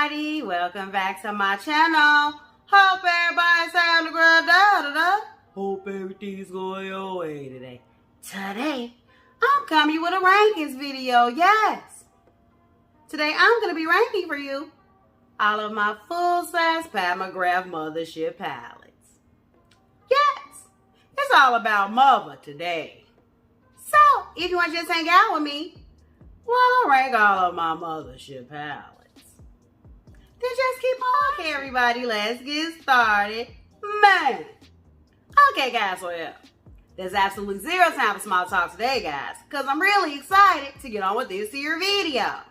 everybody, welcome back to my channel. Hope everybody's having a great day. Hope everything's going your way today. Today, I'm coming with a rankings video, yes. Today, I'm going to be ranking for you all of my full-size MCGRATH Mothership palettes. Yes, it's all about mother today. So, if you want to just hang out with me, well, I'll rank all of my Mothership palettes. Then just keep on, okay, everybody. Let's get started. Man. Okay, guys, well, there's absolutely zero time for small talk today, guys, because I'm really excited to get on with this here video. And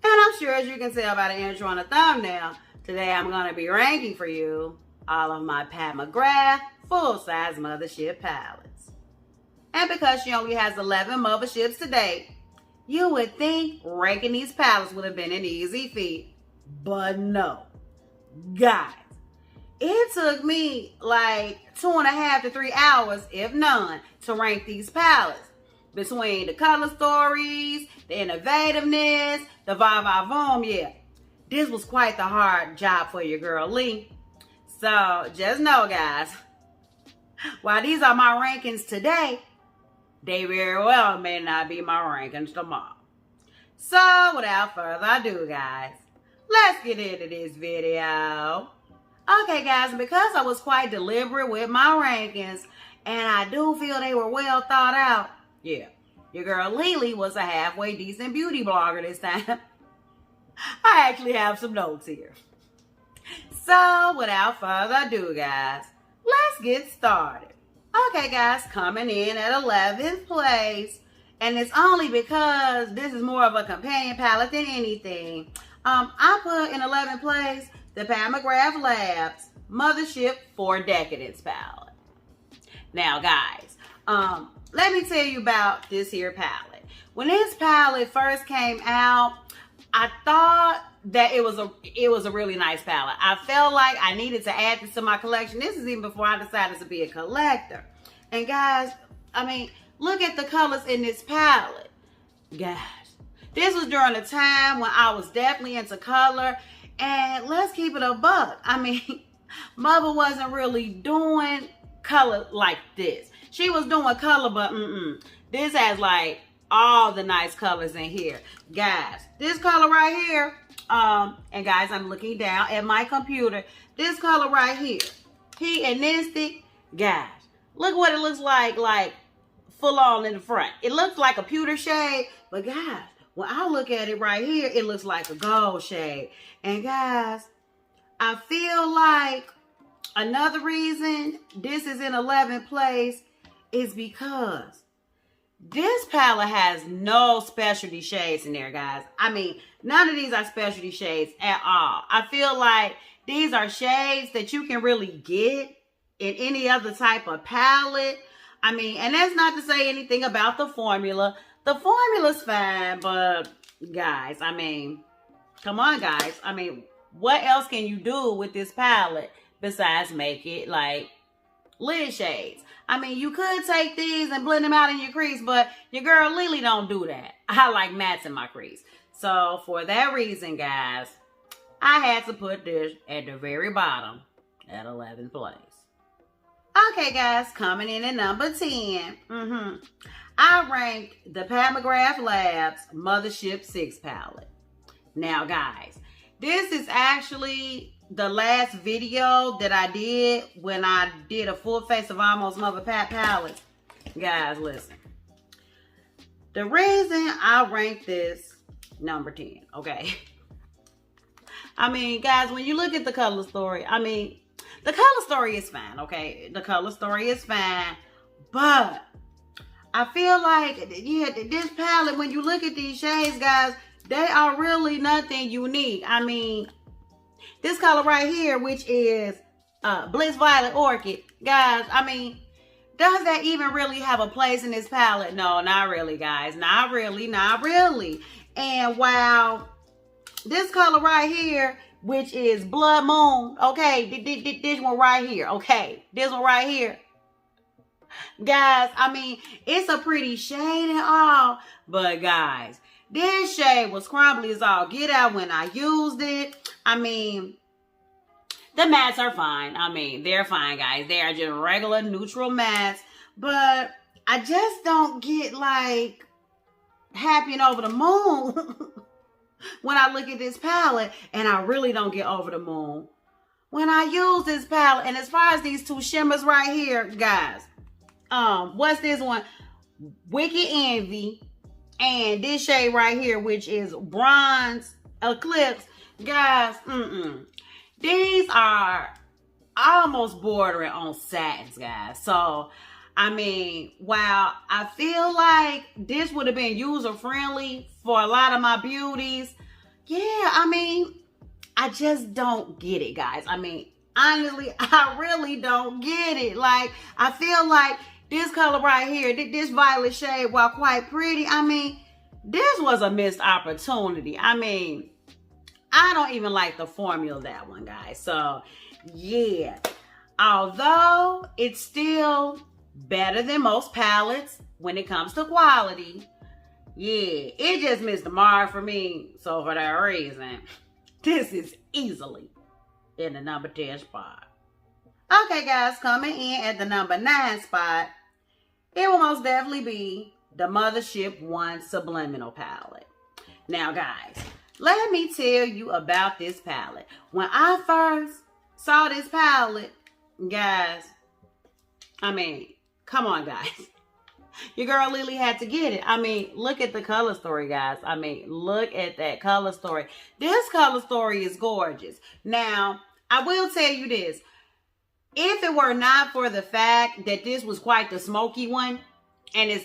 I'm sure, as you can tell by the intro and the thumbnail, today I'm going to be ranking for you all of my MCGRATH full-size Mothership palettes. And because she only has 11 Motherships today, you would think ranking these palettes would have been an easy feat. But no. Guys, it took me like 2.5 to 3 hours, if none, to rank these palettes. Between the color stories, the innovativeness, the va-va-voom, yeah. This was quite the hard job for your girl Lee. So just know, guys, while these are my rankings today, they very well may not be my rankings tomorrow. So without further ado, guys, let's get into this video. Okay, guys, because I was quite deliberate with my rankings, and I do feel they were well thought out, yeah, your girl Lily was a halfway decent beauty blogger this time. I actually have some notes here. So without further ado, guys, let's get started. Okay, guys, coming in at 11th place, and it's only because this is more of a companion palette than anything. I put in 11th place the MCGRATH Labs Mothership for Decadence palette. Now, guys, let me tell you about this here palette. When this palette first came out, I thought that it was a really nice palette. I felt like I needed to add this to my collection. This is even before I decided to be a collector. And guys, I mean, look at the colors in this palette. Guys, this was during a time when I was definitely into color. And let's keep it a buck. I mean, Mother wasn't really doing color like this. She was doing color, but this has like all the nice colors in here. Guys, this color right here, and guys, I'm looking down at my computer. This color right here, hedonistic, guys, look what it looks like full on in the front. It looks like a pewter shade, but guys, when I look at it right here, it looks like a gold shade. And guys, I feel like another reason this is in 11th place is because this palette has no specialty shades in there, guys. I mean, none of these are specialty shades at all. I feel like these are shades that you can really get in any other type of palette. I mean, and that's not to say anything about the formula. The formula's fine, but guys, I mean, come on, guys. I mean, what else can you do with this palette besides make it like lid shades? I mean, you could take these and blend them out in your crease, but your girl Lily don't do that. I like mattes in my crease. So for that reason, guys, I had to put this at the very bottom at 11th place. Okay, guys, coming in at number 10. I ranked the MCGRATH Labs Mothership 6 palette. Now, guys, this is actually the last video that I did when I did a full face of Almost Mother palette. Guys, listen. The reason I ranked this number 10, okay? I mean, guys, when you look at the color story, I mean, the color story is fine, okay? The color story is fine, but I feel like, yeah, this palette, when you look at these shades, guys, they are really nothing unique. I mean, this color right here, which is Bliss Violet Orchid, guys, I mean, does that even really have a place in this palette? No, not really, guys. Not really, not really. And while this color right here, which is Blood Moon, okay, this one right here, okay, this one right here, guys, I mean, it's a pretty shade and all, but guys, this shade was crumbly as all get out when I used it. I mean, the mattes are fine. I mean, they're fine, guys. They are just regular neutral mattes. But I just don't get, like, happy and over the moon when I look at this palette. And I really don't get over the moon when I use this palette. And as far as these two shimmers right here, guys, what's this one? Wicked Envy. And this shade right here, which is Bronze Eclipse. Guys, these are almost bordering on satins, guys. So, I mean, while I feel like this would have been user-friendly for a lot of my beauties, yeah, I mean, I just don't get it, guys. I mean, honestly, I really don't get it. Like, I feel like this color right here, this violet shade, while quite pretty, I mean, this was a missed opportunity. I mean, I don't even like the formula of that one, guys. So, yeah. Although it's still better than most palettes when it comes to quality, yeah, it just missed the mark for me. So, for that reason, this is easily in the number 10 spot. Okay, guys, coming in at the number 9 spot, it will most definitely be the Mothership 1 Subliminal palette. Now, guys, let me tell you about this palette. When I first saw this palette, guys, I mean, come on, guys. Your girl Lily had to get it. I mean, look at the color story, guys. I mean, look at that color story. This color story is gorgeous. Now, I will tell you this. If it were not for the fact that this was quite the smoky one, and it's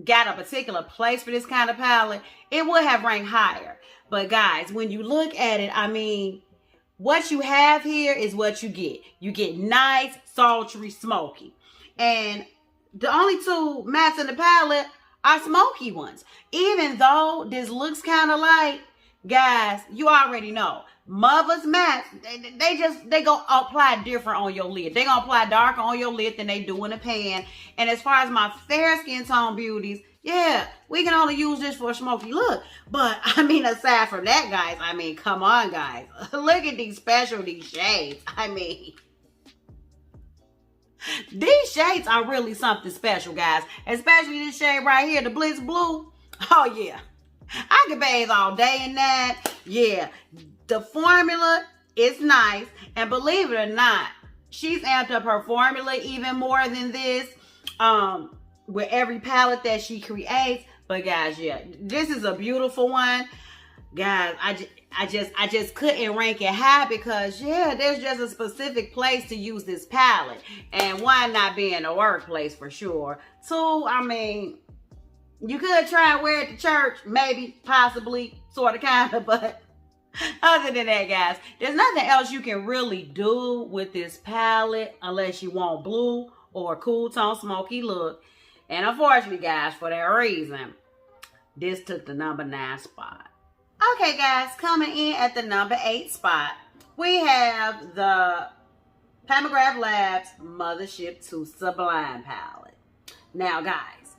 got a particular place for this kind of palette, it would have ranked higher. But guys, when you look at it, I mean, what you have here is what you get. You get nice, sultry, smoky. And the only two mattes in the palette are smoky ones. Even though this looks kind of light, guys, you already know. Mother's mattes, they gonna apply different on your lid. They gonna apply darker on your lid than they do in the pan. And as far as my fair skin tone beauties, yeah, we can only use this for a smoky look. But, I mean, aside from that, guys, I mean, come on, guys. Look at these specialty shades. I mean, these shades are really something special, guys. Especially this shade right here, the Bliss Blue. Oh, yeah. I could bathe all day in that. Yeah. The formula is nice. And believe it or not, she's amped up her formula even more than this. With every palette that she creates. But guys, yeah, this is a beautiful one. Guys, I just couldn't rank it high because, yeah, there's just a specific place to use this palette. And one, not being a workplace for sure. Two, I mean, you could try and wear it to church, maybe, possibly, sort of, kind of, but other than that, guys, there's nothing else you can really do with this palette unless you want blue or a cool tone smoky look. And unfortunately, guys, for that reason, this took the number 9 spot. Okay, guys, coming in at the number 8 spot, we have the MCGRATH Labs Mothership 2 Sublime palette. Now, guys,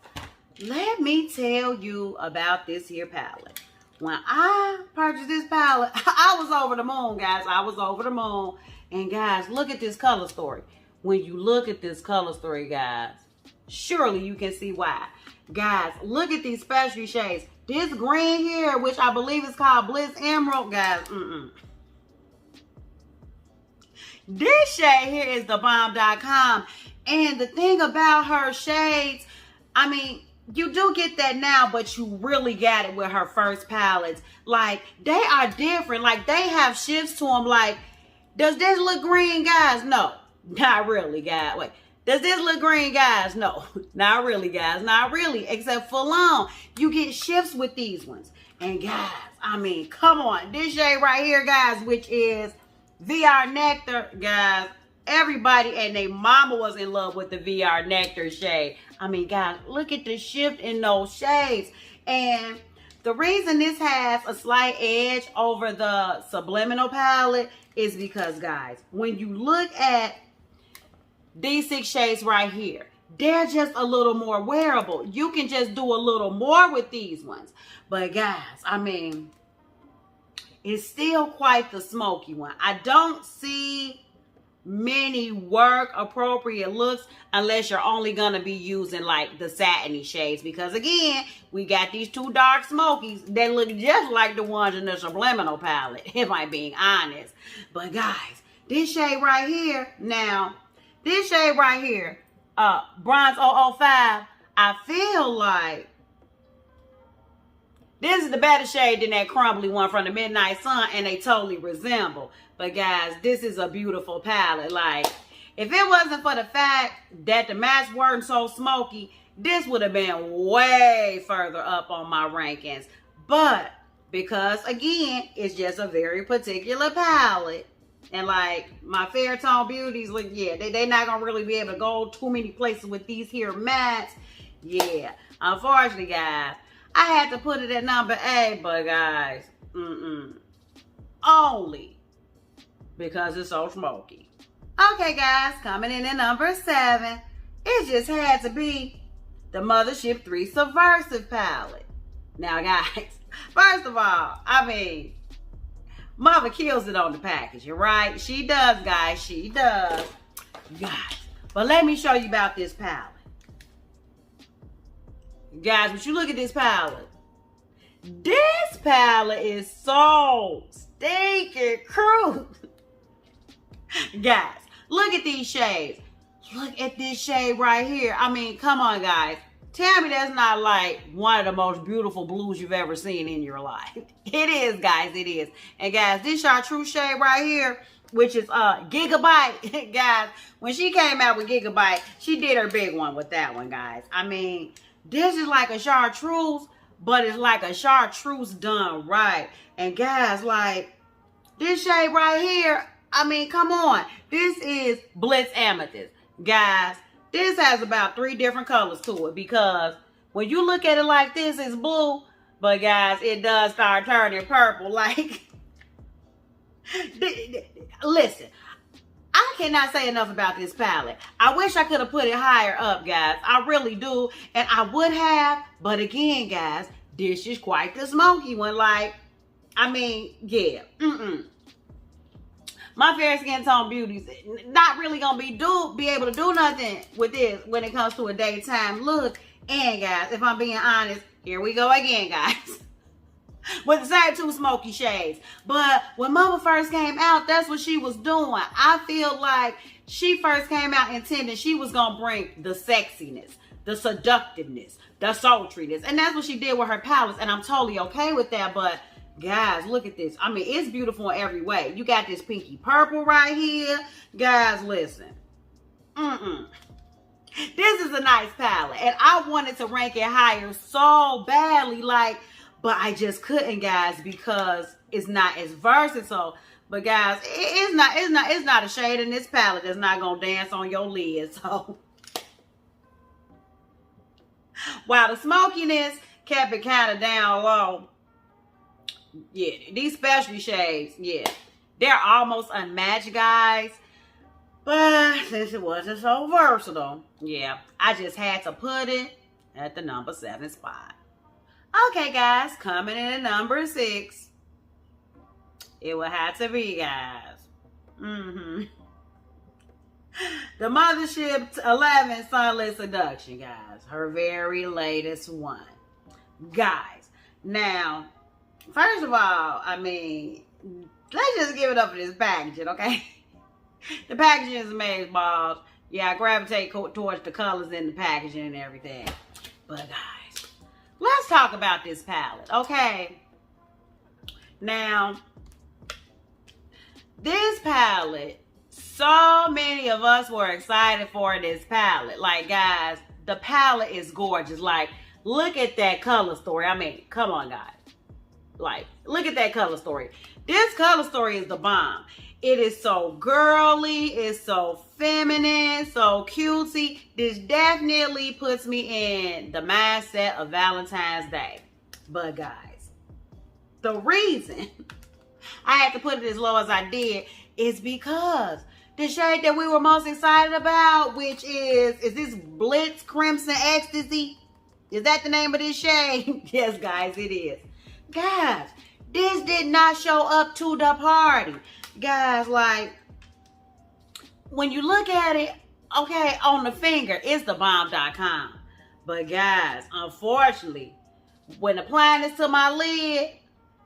let me tell you about this here palette. When I purchased this palette, I was over the moon, guys. I was over the moon. And, guys, look at this color story. When you look at this color story, guys, surely you can see why. Guys, look at these specialty shades. This green here, which I believe is called Bliss Emerald, guys, This shade here is the bomb.com. And the thing about her shades, I mean, you do get that now, but you really got it with her first palettes. Like, they are different. Like, they have shifts to them. Like, does this look green, guys? No, not really, guys. Wait. Does this look green, guys? No, not really, guys. Not really, except for long. You get shifts with these ones. And guys, I mean, come on. This shade right here, guys, which is VR Nectar, guys. Everybody and their mama was in love with the VR Nectar shade. I mean, guys, look at the shift in those shades. And the reason this has a slight edge over the Subliminal palette is because, guys, when you look at these 6 shades right here, they're just a little more wearable. You can just do a little more with these ones. But guys, I mean, it's still quite the smoky one. I don't see many work appropriate looks unless you're only going to be using like the satiny shades, because again, we got these two dark smokies that look just like the ones in the Subliminal palette, if I'm being honest. But guys, this shade right here, now this shade right here, Bronze 005, I feel like this is the better shade than that crumbly one from the Midnight Sun, and they totally resemble. But guys, this is a beautiful palette. Like, if it wasn't for the fact that the match weren't so smoky, this would have been way further up on my rankings. But because, again, it's just a very particular palette, and like my fair tone beauties, like, yeah, they're not going to really be able to go too many places with these here mattes. Yeah, unfortunately, guys, I had to put it at number 8, but guys, only because it's so smoky. Okay, guys, coming in at number 7, it just had to be the Mothership 3 Subversive palette. Now, guys, first of all, I mean, Mother kills it on the packaging, right? She does, guys, she does. Guys, but let me show you about this palette. Guys, when you look at this palette is so stinking crude. Guys, look at these shades. Look at this shade right here. I mean, come on, guys. Tell me that's not like one of the most beautiful blues you've ever seen in your life. It is, guys, it is. And guys, this chartreuse shade right here, which is Gigabyte. Guys, when she came out with Gigabyte, she did her big one with that one, guys. I mean, this is like a chartreuse, but it's like a chartreuse done right. And guys, like, this shade right here, I mean, come on. This is Blitz Amethyst. Guys, this has about 3 different colors to it, because when you look at it like this, it's blue. But guys, it does start turning purple. Like, listen, I cannot say enough about this palette. I wish I could have put it higher up, guys. I really do. And I would have. But again, guys, this is quite the smoky one. Like, I mean, yeah. My fair skin tone beauties not really gonna be able to do nothing with this when it comes to a daytime look. And guys, if I'm being honest, here we go again, guys. With the same 2 smoky shades. But when Mama first came out, that's what she was doing. I feel like she first came out intending she was gonna bring the sexiness, the seductiveness, the sultriness. And that's what she did with her palettes. And I'm totally okay with that. But guys, look at this. I mean, it's beautiful in every way. You got this pinky purple right here. Guys, listen. This is a nice palette. And I wanted to rank it higher so badly, like, but I just couldn't, guys, because it's not as versatile. But guys, it's not a shade in this palette that's not gonna dance on your lid. So while the smokiness kept it kind of down low, yeah, these specialty shades, yeah, they're almost unmatched, guys. But since it wasn't so versatile, yeah, I just had to put it at the number 7 spot. Okay, guys, coming in at number 6, it will have to be, guys, the Mothership 11 Sunlit Seduction, guys, her very latest one. Guys, now, first of all, I mean, let's just give it up for this packaging, okay? The packaging is amazing, balls. Yeah, I gravitate towards the colors in the packaging and everything. But guys, let's talk about this palette, okay? Now, this palette, so many of us were excited for this palette. Like, guys, the palette is gorgeous. Like, look at that color story. I mean, come on, guys. Like, look at that color story. This color story is the bomb. It is so girly. It's so feminine, so cutesy. This definitely puts me in the mindset of Valentine's Day. But guys, the reason I had to put it as low as I did is because the shade that we were most excited about, which is this Blitz Crimson Ecstasy? Is that the name of this shade? Yes, guys, it is. Guys, this did not show up to the party. Guys, like, when you look at it, okay, on the finger, it's the bomb.com. But guys, unfortunately, when applying this to my lid,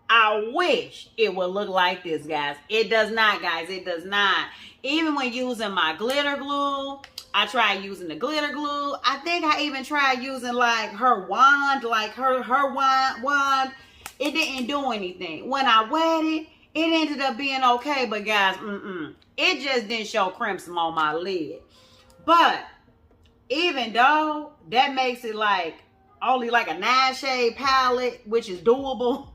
I wish it would look like this, guys. It does not, guys. It does not. Even when using my glitter glue, I tried using the glitter glue. I think I even tried using like her wand, like her wand. It didn't do anything. When I wet it, it ended up being okay. But guys, it just didn't show crimson on my lid. But even though that makes it like only like a 9-shade palette, which is doable.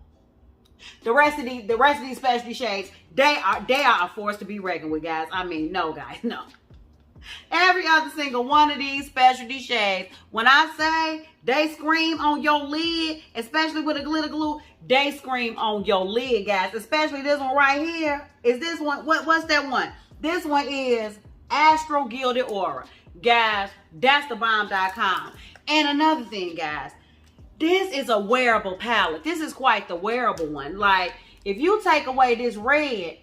The rest of these specialty shades, they are a force to be reckoned with, guys. I mean, no, guys, no. Every other single one of these specialty shades, when I say they scream on your lid, especially with a glitter glue, they scream on your lid, guys. Especially this one right here. Is this one? What's that one? This one is Astro Gilded Aura. Guys, that's the bomb.com. And another thing, guys, this is a wearable palette. This is quite the wearable one. Like, if you take away this red,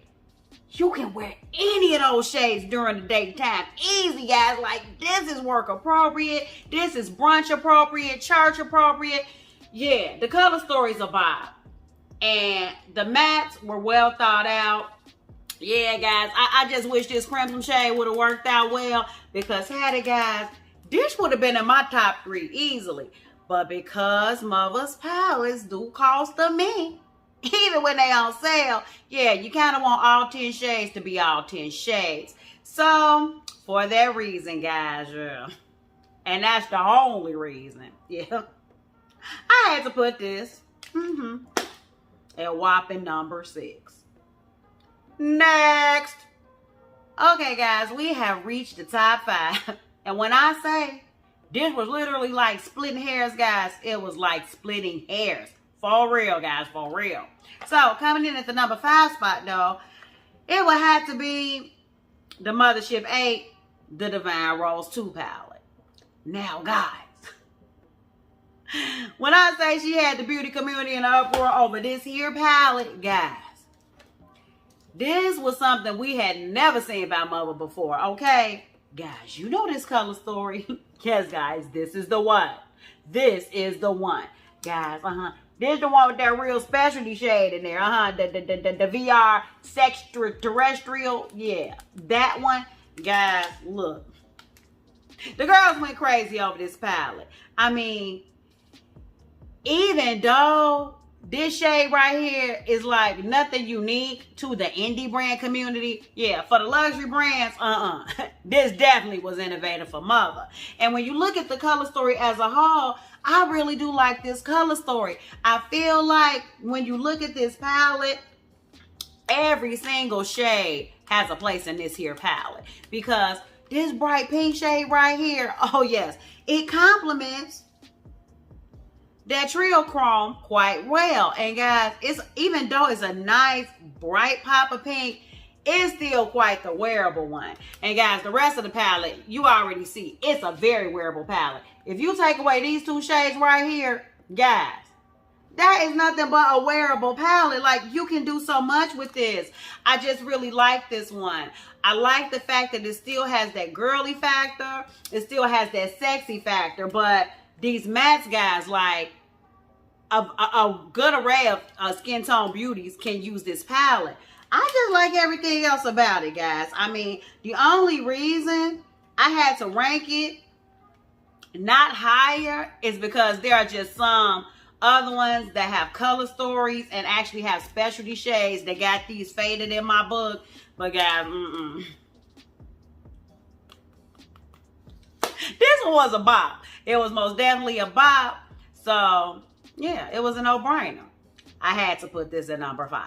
you can wear any of those shades during the daytime. Easy, guys. Like, this is work appropriate. This is brunch appropriate, church appropriate. Yeah, the color story's a vibe. And the mattes were well thought out. Yeah, guys, I just wish this crimson shade would have worked out well, because had it, guys, this would have been in my top 3 easily. But because Mother's palettes do cost a mint, even when they on sale, yeah, you kind of want all 10 shades to be all 10 shades. So, for that reason, guys, yeah, and that's the only reason, yeah, I had to put this at whopping number 6. Next. Okay, guys, we have reached the top 5. And when I say this was literally like splitting hairs, guys, it was like splitting hairs. For real, guys, for real. So, coming in at the number 5 spot, though, it would have to be the Mothership 8, the Divine Rose 2 palette. Now, guys, when I say she had the beauty community in an uproar over this here palette, guys, this was something we had never seen by Mother before, okay? Guys, you know this color story. Yes, guys, this is the one. This is the one. Guys, this is the one with that real specialty shade in there. The VR Sextraterrestrial. Yeah, that one. Guys, look. The girls went crazy over this palette. I mean, even though this shade right here is like nothing unique to the indie brand community. Yeah, for the luxury brands, this definitely was innovative for Mother. And when you look at the color story as a whole, I really do like this color story. I feel like when you look at this palette, every single shade has a place in this here palette. Because this bright pink shade right here, oh yes, it complements that trio chrome quite well. And guys, it's, even though it's a nice bright pop of pink, it's still quite the wearable one. And guys, the rest of the palette, you already see, it's a very wearable palette. If you take away these 2 shades right here, guys, that is nothing but a wearable palette. Like, you can do so much with this. I just really like this one. I like the fact that it still has that girly factor. It still has that sexy factor, but these mattes, guys, like a good array of skin tone beauties can use this palette. I just like everything else about it, guys. I mean, the only reason I had to rank it not higher is because there are just some other ones that have color stories and actually have specialty shades that got these faded in my book. But guys, this one was a bop. It was most definitely a bop. So, yeah, it was a no-brainer. I had to put this at number 5.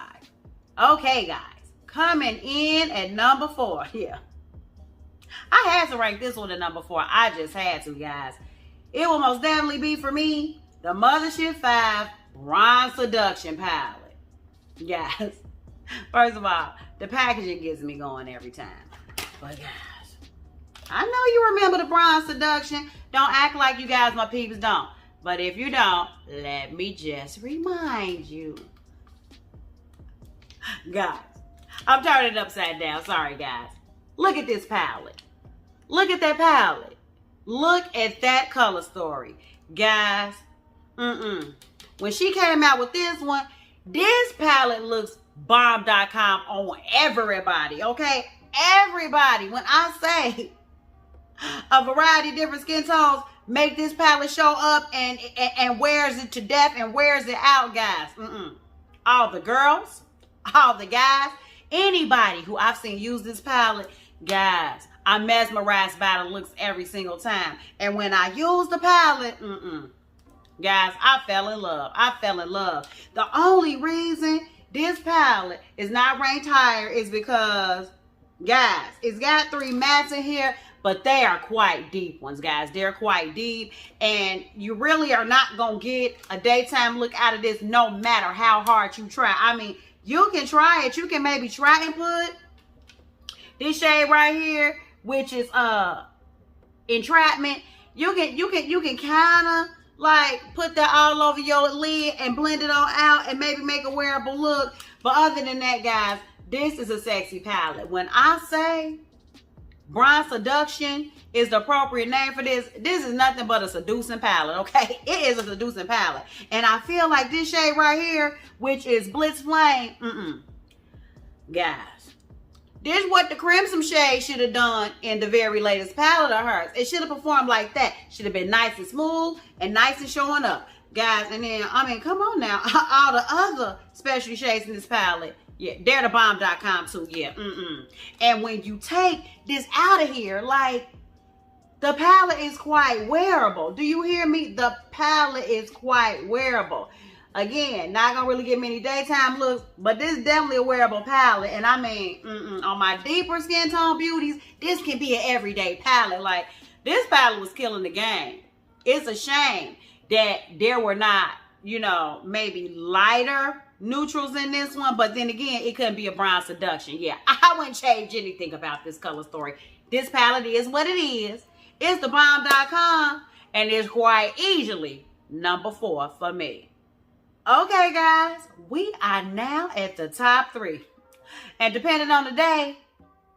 Okay, guys. Coming in at number 4. Yeah. I had to rank this one at number 4. I just had to, guys. It will most definitely be, for me, the Mothership 5 Bronze Seduction Palette. Guys, first of all, the packaging gets me going every time. But, guys, I know you remember the Bronze Seduction. Don't act like you guys, my peeps, don't. But if you don't, let me just remind you. Guys, I'm turning it upside down. Sorry, guys. Look at this palette. Look at that palette. Look at that color story. Guys, when she came out with this palette looks bomb.com on everybody, okay? Everybody. When I say a variety of different skin tones make this palette show up and wears it to death and wears it out, guys. All the girls, all the guys, anybody who I've seen use this palette, guys, I'm mesmerized by the looks every single time. And when I use the palette, guys, I fell in love. I fell in love. The only reason this palette is not ranked higher is because, guys, it's got 3 mattes in here, but they are quite deep ones, guys. They're quite deep, and you really are not going to get a daytime look out of this no matter how hard you try. I mean, you can try it. You can maybe try and put this shade right here, which is Entrapment. You can kind of like put that all over your lid and blend it on out and maybe make a wearable look. But other than that, guys, this is a sexy palette. When I say Bronze Seduction is the appropriate name for this, this is nothing but a seducing palette, okay? It is a seducing palette. And I feel like this shade right here, which is Blitz Flame, guys, this is what the Crimson shade should have done in the very latest palette of hers. It should have performed like that. Should have been nice and smooth and nice and showing up, guys. And then, I mean, come on now. All the other specialty shades in this palette, yeah, they're the bomb.com too, yeah. And when you take this out of here, like, the palette is quite wearable. Do you hear me? The palette is quite wearable. Again, not gonna really get many daytime looks, but this is definitely a wearable palette. And I mean, on my deeper skin tone beauties, this can be an everyday palette. Like, this palette was killing the game. It's a shame that there were not, you know, maybe lighter neutrals in this one, but then again, it couldn't be a Bronze Seduction. Yeah, I wouldn't change anything about this color story. This palette is what it is. It's the bomb.com, and it's quite easily number 4 for me. Okay, guys, we are now at the top 3. And depending on the day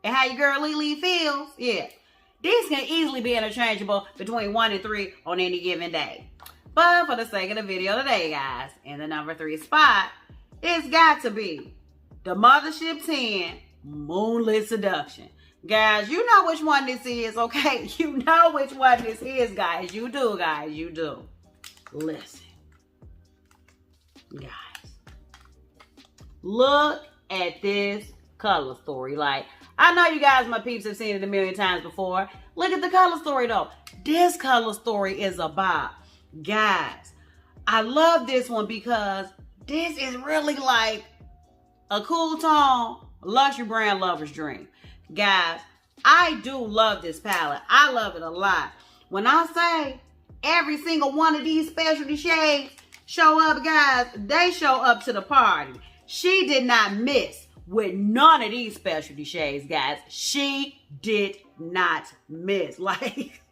and how your girl Leli feels, yeah, these can easily be interchangeable between 1 and 3 on any given day. But for the sake of the video today, guys, in the number 3 spot, it's got to be the Mothership 10 Moonlit Seduction. Guys, you know which one this is, okay? You know which one this is, guys. You do, guys. You do. Listen. Guys, look at this color story. Like, I know you guys, my peeps, have seen it a million times before. Look at the color story, though. This color story is a bop. Guys, I love this one because this is really like a cool tone luxury brand lover's dream. Guys, I do love this palette. I love it a lot. When I say every single one of these specialty shades show up, guys, they show up to the party. She did not miss with none of these specialty shades, guys. She did not miss. Like,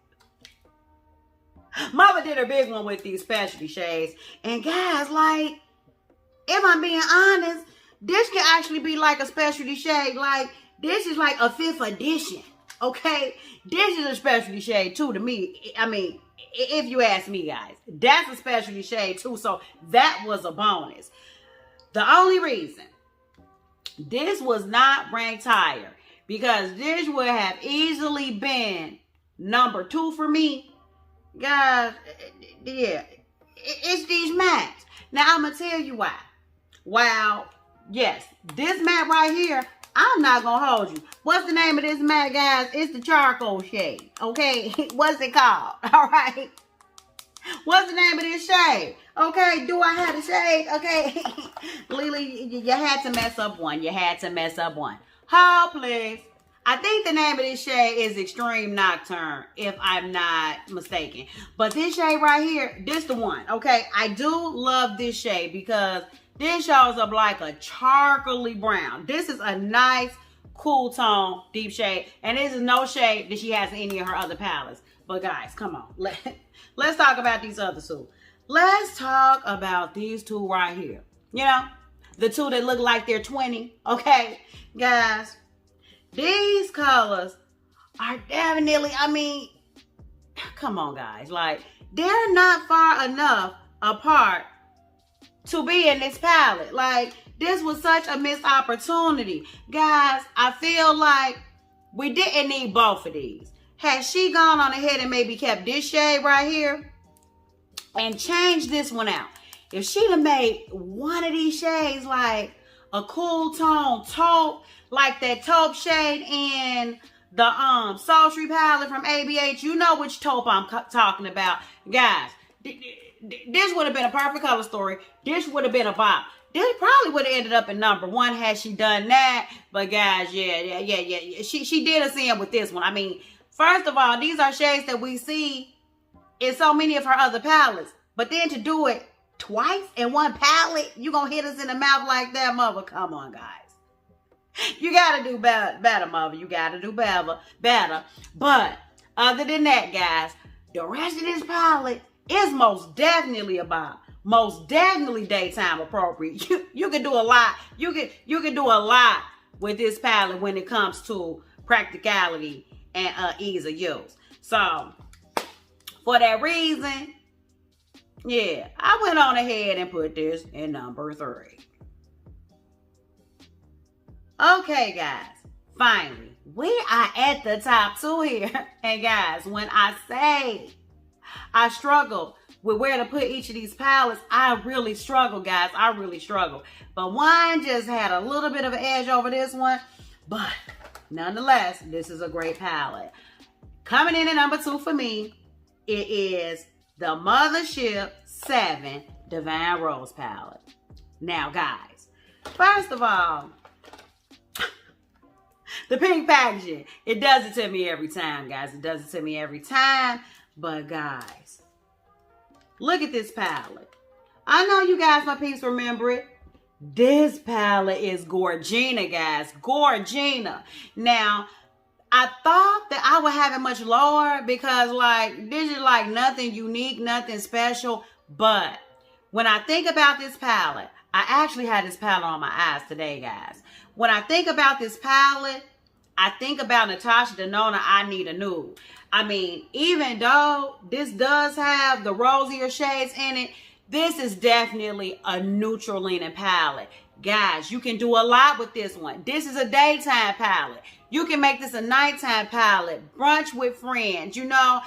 Mama did her big one with these specialty shades. And guys, like, if I'm being honest, this can actually be like a specialty shade. Like, this is like a 5th edition, okay? This is a specialty shade too to me. I mean, if you ask me, guys, that's a specialty shade too, so that was a bonus. The only reason this was not ranked higher, because this would have easily been number 2 for me, guys, yeah, it's these mattes. Now, I'm going to tell you why. Wow, yes, this matte right here, I'm not going to hold you. What's the name of this matte, guys? It's the charcoal shade, okay? What's it called? All right. What's the name of this shade? Okay, do I have a shade? Okay. Leli, you had to mess up one. You had to mess up one. Hold, please. I think the name of this shade is Extreme Nocturne, if I'm not mistaken. But this shade right here, this the one, okay? I do love this shade because this shows up like a charcoaly brown. This is a nice, cool tone, deep shade. And this is no shade that she has in any of her other palettes. But guys, come on. Let's talk about these other two. Let's talk about these two right here. You know, the two that look like they're 20. Okay, guys, these colors are definitely, I mean, come on, guys. Like, they're not far enough apart to be in this palette. Like, this was such a missed opportunity. Guys, I feel like we didn't need both of these. Had she gone on ahead and maybe kept this shade right here and changed this one out. If she'd have made one of these shades like a cool tone taupe, like that taupe shade in the sultry palette from ABH, you know which taupe I'm talking about. Guys, this would have been a perfect color story. This would have been a bop. This probably would have ended up in number 1 had she done that. But guys, yeah. She did us in with this one. I mean, first of all, these are shades that we see in so many of her other palettes. But then to do it twice in one palette, you gonna hit us in the mouth like that, mother? Come on, guys. You gotta do better, mother. You gotta do better. But other than that, guys, the rest of this palette is most definitely about, most definitely daytime appropriate. You can do a lot. You can do a lot with this palette when it comes to practicality and ease of use. So for that reason, yeah, I went on ahead and put this in number 3. Okay, guys, finally, we are at the top 2 here. And guys, when I say I struggle with where to put each of these palettes, I really struggle, guys. I really struggle. But one just had a little bit of an edge over this one. But nonetheless, this is a great palette. Coming in at number 2 for me, it is the Mothership 7 Divine Rose palette. Now, guys, first of all, the pink packaging, it does it to me every time, guys. It does it to me every time. But, guys, look at this palette. I know you guys, my peeps, remember it. This palette is Gorgina, guys. Gorgina. Now, I thought that I would have it much lower because, like, this is, like, nothing unique, nothing special. But when I think about this palette, I actually had this palette on my eyes today, guys. When I think about this palette, I think about Natasha Denona, I Need a Nude. I mean, even though this does have the rosier shades in it, this is definitely a neutral leaning palette. Guys, you can do a lot with this one. This is a daytime palette. You can make this a nighttime palette, brunch with friends, you know,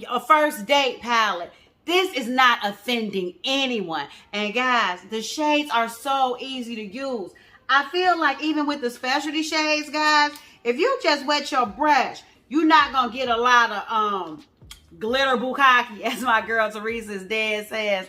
a first date palette. This is not offending anyone. And guys, the shades are so easy to use. I feel like even with the specialty shades, guys, if you just wet your brush, you're not going to get a lot of glitter bukkake, as my girl Teresa's dad says.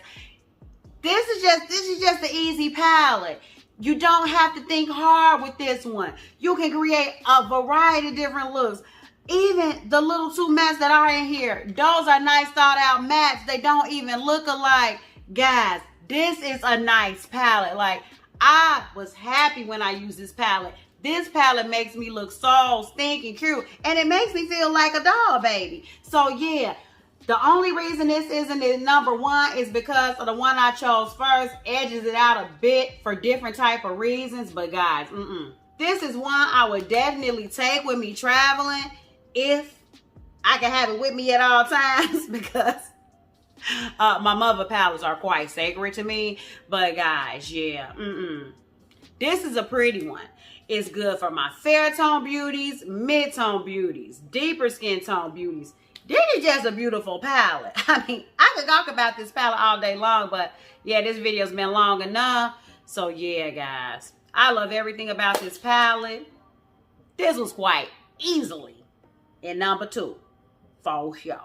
This is just the easy palette. You don't have to think hard with this one. You can create a variety of different looks. Even the little 2 mattes that are in here, those are nice thought out mattes. They don't even look alike. Guys, this is a nice palette. Like, I was happy when I used this palette. This palette makes me look so stinking cute. And it makes me feel like a doll baby. So yeah, the only reason this isn't in number 1 is because of the one I chose first. Edges it out a bit for different type of reasons. But guys, this is one I would definitely take with me traveling if I can have it with me at all times, because my mother palettes are quite sacred to me. But guys, yeah, this is a pretty one. It's good for my fair tone beauties, mid-tone beauties, deeper skin tone beauties. This is just a beautiful palette. I mean, I could talk about this palette all day long, but yeah, this video's been long enough. So yeah, guys, I love everything about this palette. This was quite easily in number 2 for sure.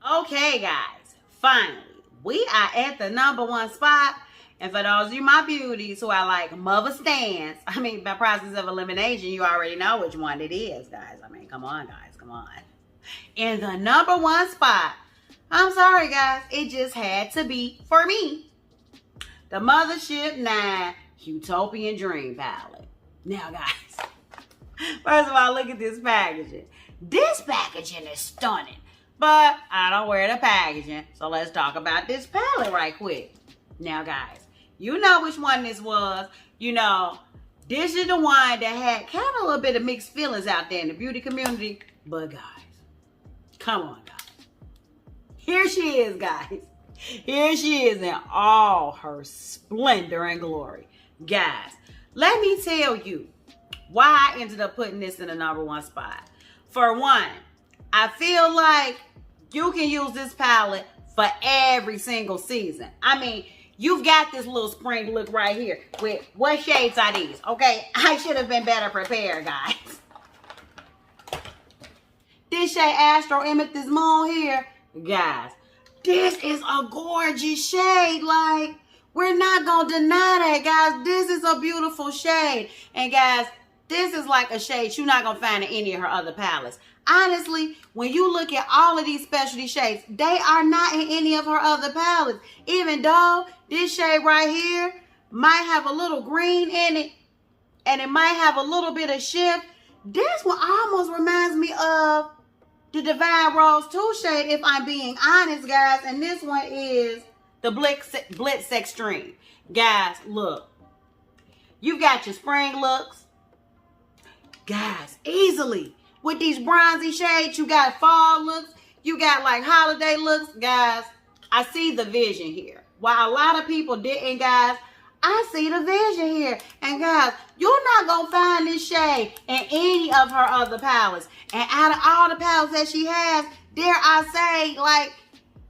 Okay, guys, finally, we are at the number 1 spot. And for those of you, my beauties, who are like mother stands, I mean, by process of elimination, you already know which one it is, guys. I mean, come on, guys, come on. In the number 1 spot, I'm sorry, guys, it just had to be for me. The Mothership 9 Utopian Dream palette. Now, guys, first of all, look at this packaging. This packaging is stunning, but I don't wear the packaging. So let's talk about this palette right quick. Now, guys, you know which one this was. You know, this is the one that had kind of a little bit of mixed feelings out there in the beauty community. But guys, come on, guys. Here she is, guys. Here she is in all her splendor and glory. Guys, let me tell you why I ended up putting this in the #1 spot. For one, I feel like you can use this palette for every single season. I mean, you've got this little spring look right here. With what shades are these? Okay, I should have been better prepared, guys. This shade Astro Amethyst Moon here, guys. This is a gorgeous shade. Like, we're not gonna deny that, guys. This is a beautiful shade. And guys, this is like a shade you're not gonna find in any of her other palettes. Honestly, when you look at all of these specialty shades, they are not in any of her other palettes. Even though this shade right here might have a little green in it, and it might have a little bit of shift, this one almost reminds me of the Divine Rose 2 shade, if I'm being honest, guys. And this one is the Blitz Extreme. Guys, look. You've got your spring looks. Guys, easily. With these bronzy shades, you got fall looks. You got like holiday looks. Guys, I see the vision here. While a lot of people didn't, guys, I see the vision here. And guys, you're not going to find this shade in any of her other palettes. And out of all the palettes that she has, dare I say, like,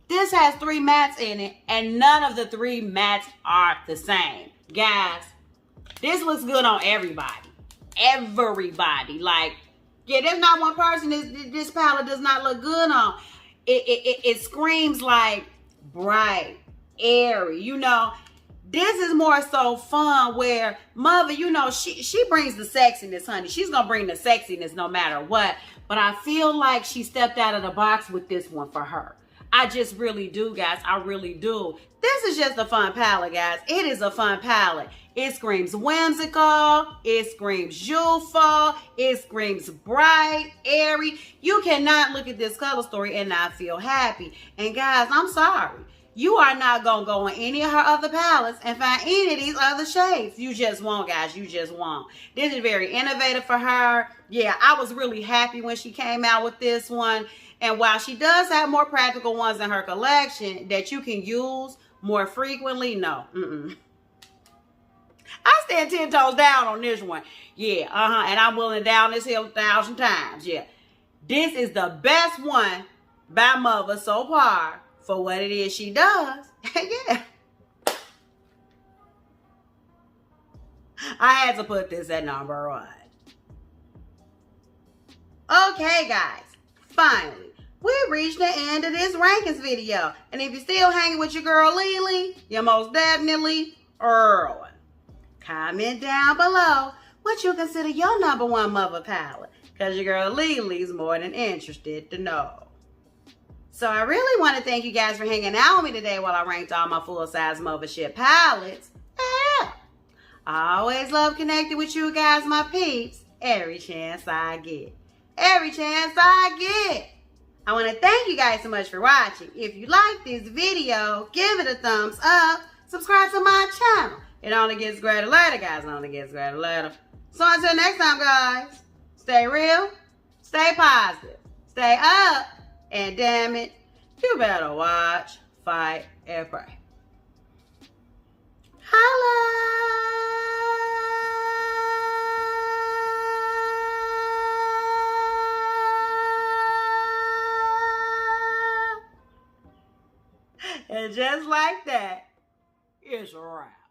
this has 3 mattes in it. And none of the 3 mattes are the same. Guys, this looks good on everybody. Everybody. Like, yeah, there's not one person this palette does not look good on. It screams like bright, airy, you know. This is more so fun where Mother, you know, she brings the sexiness, honey. She's going to bring the sexiness no matter what. But I feel like she stepped out of the box with this one for her. I just really do, guys. I really do. This is just a fun palette, guys. It is a fun palette. It screams whimsical. It screams youthful. It screams bright, airy. You cannot look at this color story and not feel happy. And guys, I'm sorry. You are not going to go in any of her other palettes and find any of these other shades. You just won't, guys. You just won't. This is very innovative for her. Yeah, I was really happy when she came out with this one. And while she does have more practical ones in her collection that you can use more frequently, no. I stand 10 toes down on this one. Yeah, and I'm willing to down this hill 1,000 times. Yeah. This is the best one by Mother so far. For what it is she does. Yeah. I had to put this at #1. Okay, guys. Finally, we reached the end of this rankings video. And if you're still hanging with your girl Lily, you're most definitely early. Comment down below what you consider your #1 Mother palette. Because your girl Lily's more than interested to know. So I really want to thank you guys for hanging out with me today while I ranked all my full-size Mothership palettes. Yeah. I always love connecting with you guys, my peeps, every chance I get. Every chance I get. I want to thank you guys so much for watching. If you like this video, give it a thumbs up. Subscribe to my channel. It only gets greater later, guys. It only gets greater later. So until next time, guys, stay real, stay positive, stay up. And damn it, you better watch, fight, and pray. Holla! And just like that, it's a wrap.